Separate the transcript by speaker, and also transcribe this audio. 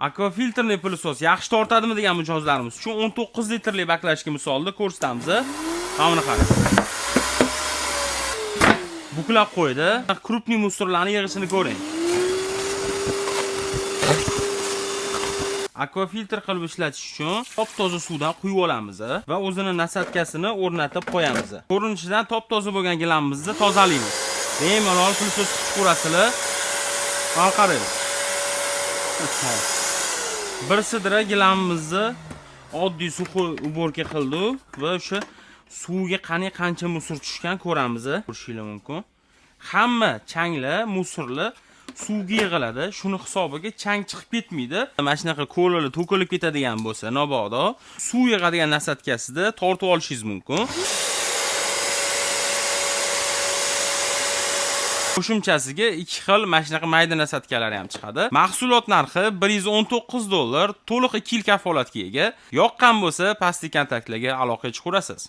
Speaker 1: Akvafiltrli pilisos yaxshi tortadimi degan mijozlarimiz uchun 19 litrli baklashka misolida ko'rsatamiz. Mana qarang. Buklab qo'ydi. Krupniy musorlarning yig'ishini ko'ring. Akvafiltr qilib ishlatish uchun top-toza suvdan quyib olamiz va o'zini nasatkasini o'rnatib qo'yamiz. Ko'rinishidan top-toza bo'lgan gilamimizni tozalaymiz. Bemalol pilisos chuqurasini qarang. Bir sidra gilamimizni oddiy suv uborka qildi va o'sha suvga qancha musor tushgan ko'ramiz. Ko'rishingiz mumkin. Hamma changlar, musorlar suvga yig'iladi. Shuni hisobiga chang chiqib ketmaydi. Mana shunaqa ko'llar to'kilib ketadigan bo'lsa, mabodo suv yig'adigan nasatkasida tortib olishingiz mumkin. Qo'shimchasiga 2 xil mana shunaqa mayda nasatkalar ham chiqadi. Mahsulot narxi $119, to'liq 2 yil kafolatga ega. Yoqqan bo'lsa, pastki kontaktlarga aloqa chiqarasiz.